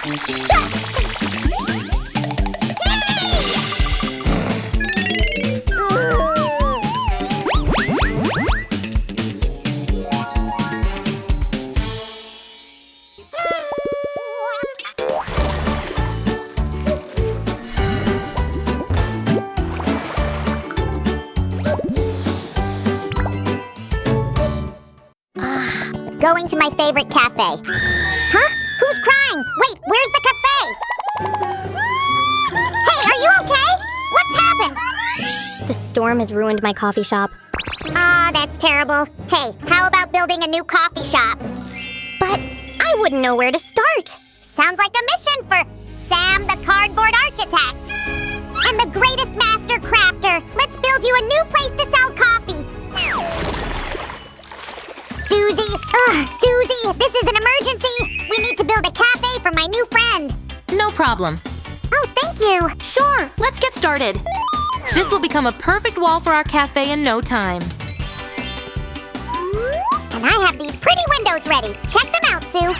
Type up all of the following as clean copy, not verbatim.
Going to my favorite cafe. Huh? Who's crying? Wait, where's the cafe? Hey, are you okay? What's happened? The storm has ruined my coffee shop. Aw, that's terrible. Hey, how about building a new coffee shop? But I wouldn't know where to start. Sounds like a mission for Sam the Cardboard Architect. And the greatest master crafter. Let's build you a new place to sell coffee. Susie, this is an emergency. We need to build a cafe for my new friend. No problem. Oh, thank you. Sure, let's get started. This will become a perfect wall for our cafe in no time. And I have these pretty windows ready. Check them out, Sue.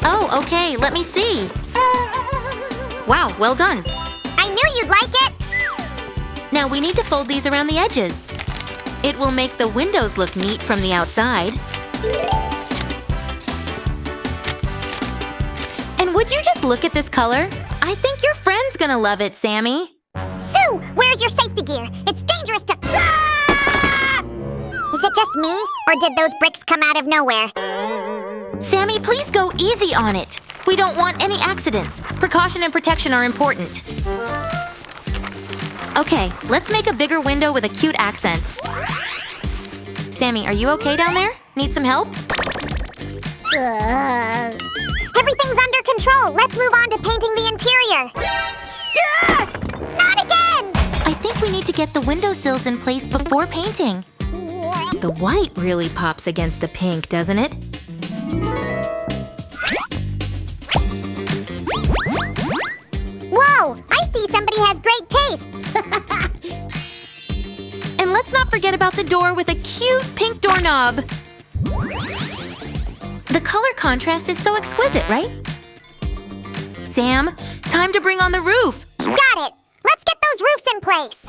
Oh, okay, let me see. Wow, well done. I knew you'd like it. Now we need to fold these around the edges. It will make the windows look neat from the outside. And would you just look at this color? I think your friend's gonna love it, Sammy. Sue, where's your safety gear? It's dangerous to... Ah! Is it just me? Or did those bricks come out of nowhere? Sammy, please go easy on it. We don't want any accidents. Precaution and protection are important. Okay, let's make a bigger window with a cute accent. Sammy, are you okay down there? Need some help? Everything's under control. Let's move on to painting the interior. Not again! I think we need to get the windowsills in place before painting. The white really pops against the pink, doesn't it? Whoa! I see somebody has great taste. And let's not forget about the door with a cute pink doorknob. The color contrast is so exquisite, right? Sam, time to bring on the roof. Got it! Let's get those roofs in place.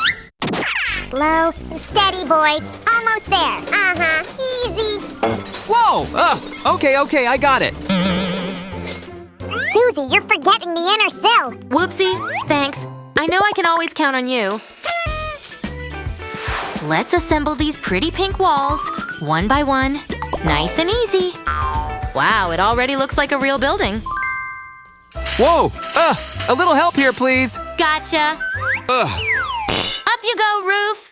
Slow and steady, boys. Almost there. Easy. Whoa! Okay, I got it. Susie, you're forgetting the inner sill. Whoopsie, thanks. I know I can always count on you. Let's assemble these pretty pink walls, one by one, nice and easy. Wow, it already looks like a real building. Whoa! A little help here, please. Gotcha. Ugh. Up you go, roof.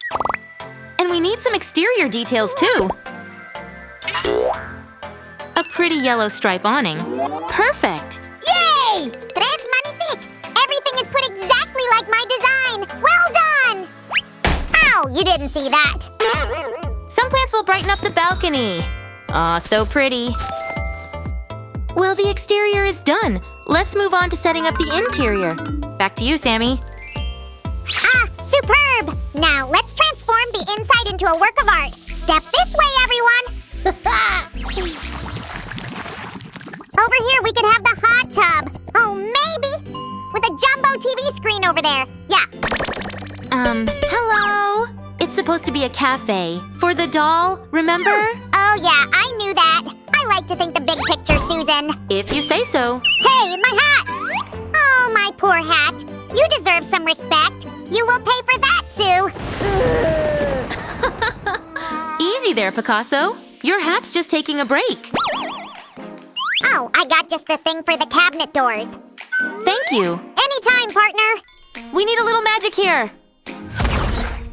And we need some exterior details, too. A pretty yellow stripe awning. Perfect. Yay! Tres magnifique! Everything is put exactly like my design. Well done! Ow, you didn't see that. Some plants will brighten up the balcony. Aw, so pretty. Well, the exterior is done. Let's move on to setting up the interior. Back to you, Sammy. Superb! Now let's transform the inside into a work of art. Step this way, everyone. Over here, we could have the hot tub. Oh, maybe with a jumbo TV screen over there. Yeah. Hello? It's supposed to be a cafe. For the doll, remember? Oh, yeah, I knew that. I like to think the big picture, Susan. If you say so. Hey, my hat! Oh, my poor hat. You deserve some respect. You will pay for that, Sue. Easy there, Picasso. Your hat's just taking a break. Oh, I got just the thing for the cabinet doors. Thank you. Anytime, partner. We need a little magic here.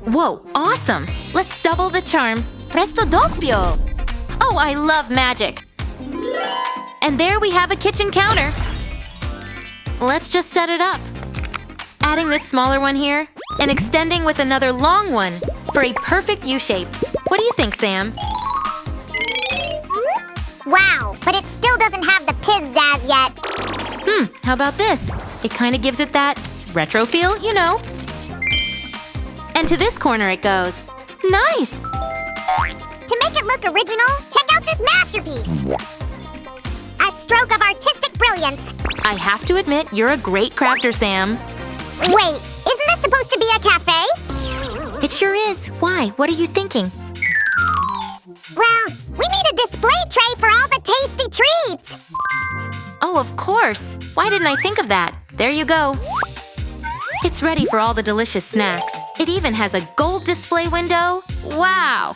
Whoa, awesome. Let's double the charm. Presto doppio. Oh, I love magic. And there we have a kitchen counter. Let's just set it up. Adding this smaller one here and extending with another long one for a perfect U-shape. What do you think, Sam? Wow, but it still doesn't have the pizzazz yet. How about this? It kind of gives it that retro feel, you know. And to this corner it goes. Nice! To make it look original, check out this masterpiece. A stroke of artistic ingredients. I have to admit, you're a great crafter, Sam. Wait, isn't this supposed to be a cafe? It sure is. Why? What are you thinking? Well, we need a display tray for all the tasty treats. Oh, of course. Why didn't I think of that? There you go. It's ready for all the delicious snacks. It even has a gold display window. Wow!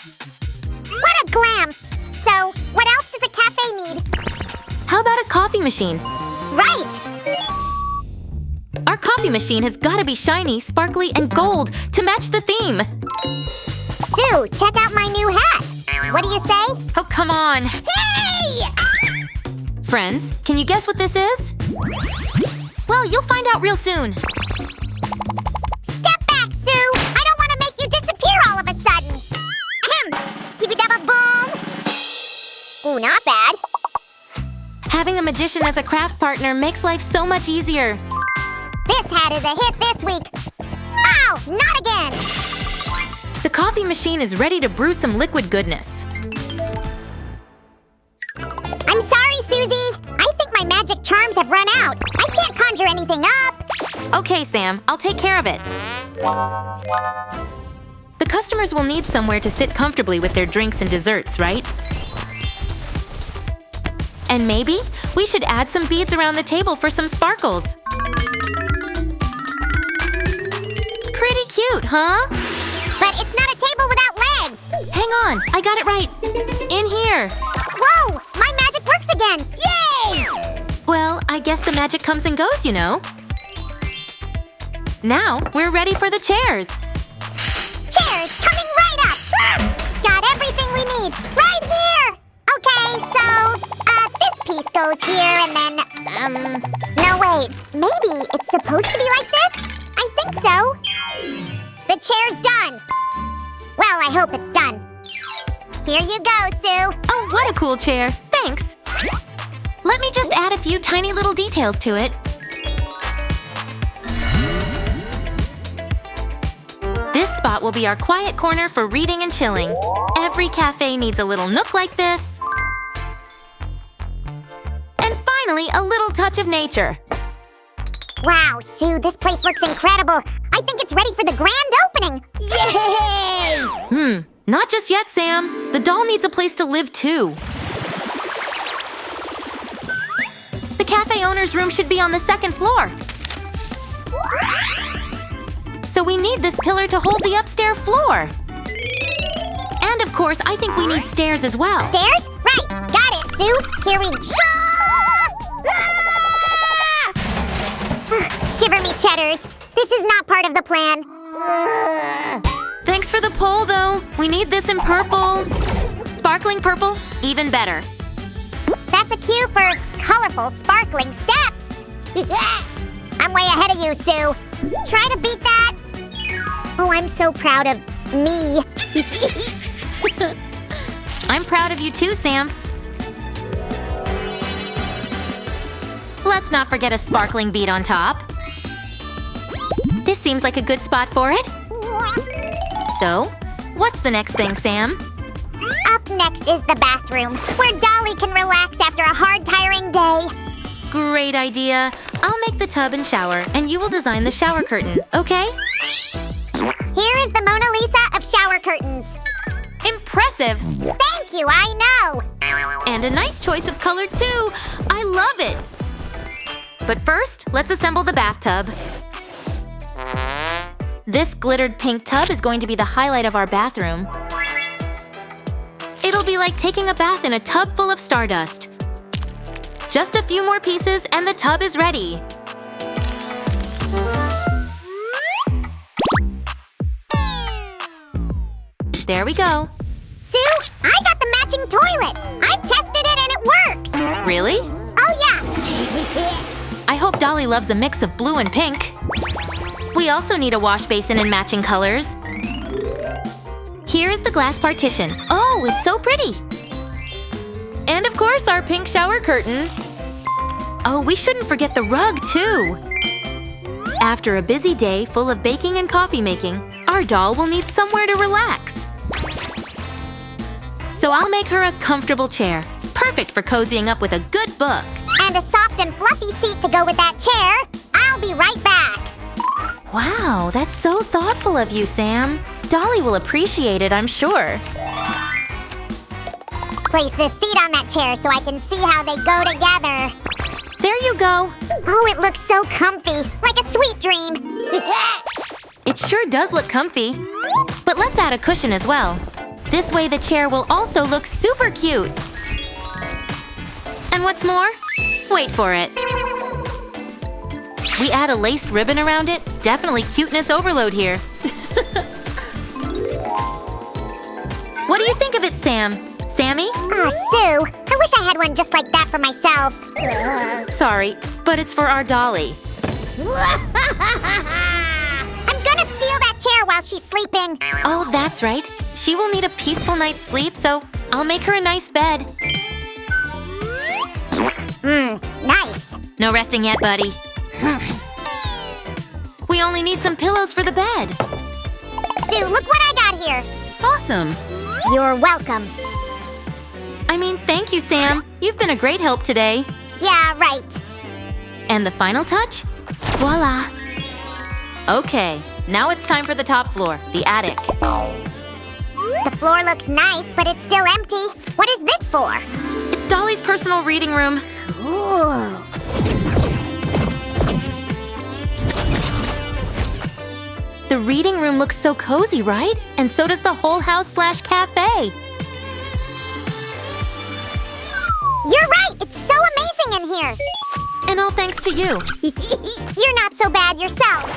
What a glam! So, what else does a cafe need? How about a coffee machine? Right! Our coffee machine has got to be shiny, sparkly, and gold to match the theme. Sue, check out my new hat. What do you say? Oh, come on. Hey! Friends, can you guess what this is? Well, you'll find out real soon. Step back, Sue! I don't want to make you disappear all of a sudden. Ahem! Tibi-dabba-boom! Ooh, not bad. Having a magician as a craft partner makes life so much easier. This hat is a hit this week. Ow! Not again! The coffee machine is ready to brew some liquid goodness. I'm sorry, Susie. I think my magic charms have run out. I can't conjure anything up. Okay, Sam, I'll take care of it. The customers will need somewhere to sit comfortably with their drinks and desserts, right? And maybe we should add some beads around the table for some sparkles. Pretty cute, huh? But it's not a table without legs. Hang on, I got it right. In here. Whoa! My magic works again. Yay! Well, I guess the magic comes and goes, you know. Now, we're ready for the chairs. Chairs coming right up. Ah! Got everything we need right here. Okay, so, this piece goes here and then, no wait, maybe it's supposed to be like this? I think so. The chair's done. Well, I hope it's done. Here you go, Sue. Oh, what a cool chair. Thanks. Let me just add a few tiny little details to it. This spot will be our quiet corner for reading and chilling. Every cafe needs a little nook like this. And finally, a little touch of nature. Wow, Sue, this place looks incredible. I think it's ready for the grand opening. Yay! Not just yet, Sam. The doll needs a place to live, too. The cafe owner's room should be on the second floor. So we need this pillar to hold the upstairs floor. And of course, I think we need stairs as well. Stairs? Right, got it, Sue. Here we go. Shiver me cheddars. This is not part of the plan. Thanks for the poll, though. We need this in purple. Sparkling purple, even better. That's a cue for colorful, sparkling steps. I'm way ahead of you, Sue. Try to beat that. Oh, I'm so proud of me. I'm proud of you too, Sam. Let's not forget a sparkling bead on top. This seems like a good spot for it. So, what's the next thing, Sam? Up next is the bathroom, where Dolly can relax after a hard, tiring day. Great idea. I'll make the tub and shower, and you will design the shower curtain, okay? Here is the Mona Lisa of shower curtains. Impressive! Thank you, I know. And a nice choice of color, too. I love it. But first, let's assemble the bathtub. This glittered pink tub is going to be the highlight of our bathroom. It'll be like taking a bath in a tub full of stardust. Just a few more pieces and the tub is ready. There we go. Sue, I got the matching toilet. I've tested it and it works. Really? Oh, yeah. I hope Dolly loves a mix of blue and pink. We also need a wash basin in matching colors. Here is the glass partition. Oh, it's so pretty. And of course, our pink shower curtain. Oh, we shouldn't forget the rug, too. After a busy day full of baking and coffee making, our doll will need somewhere to relax. So I'll make her a comfortable chair, perfect for cozying up with a good book. And a soft and fluffy to go with that chair. I'll be right back. Wow, that's so thoughtful of you, Sam. Dolly will appreciate it, I'm sure. Place this seat on that chair so I can see how they go together. There you go. Oh, it looks so comfy, like a sweet dream. It sure does look comfy. But let's add a cushion as well. This way the chair will also look super cute. And what's more? Wait for it. We add a laced ribbon around it. Definitely cuteness overload here. What do you think of it, Sam? Sammy? Oh, Sue, I wish I had one just like that for myself. Sorry, but it's for our Dolly. I'm gonna steal that chair while she's sleeping. Oh, that's right. She will need a peaceful night's sleep, so I'll make her a nice bed. Nice. No resting yet, buddy. We only need some pillows for the bed. Sue, look what I got here. Awesome. You're welcome. I mean, thank you, Sam. You've been a great help today. Yeah, right. And the final touch? Voila! Okay, now it's time for the top floor, the attic. The floor looks nice, but it's still empty. What is this for? It's Dolly's personal reading room. Ooh. The reading room looks so cozy, right? And so does the whole house/cafe. You're right! It's so amazing in here! And all thanks to you. You're not so bad yourself.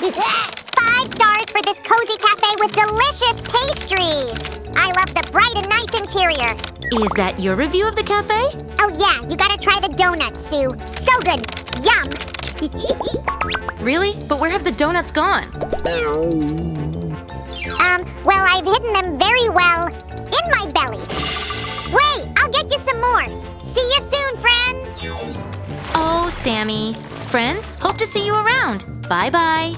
Five stars for this cozy cafe with delicious pastries. I love the bright and nice interior. Is that your review of the cafe? Oh yeah, you gotta try the donuts, Sue. So good. Yum. Really? But where have the donuts gone? Well, I've hidden them very well in my belly. Wait, I'll get you some more. See you soon, friends. Oh, Sammy. Friends, hope to see you around. Bye-bye.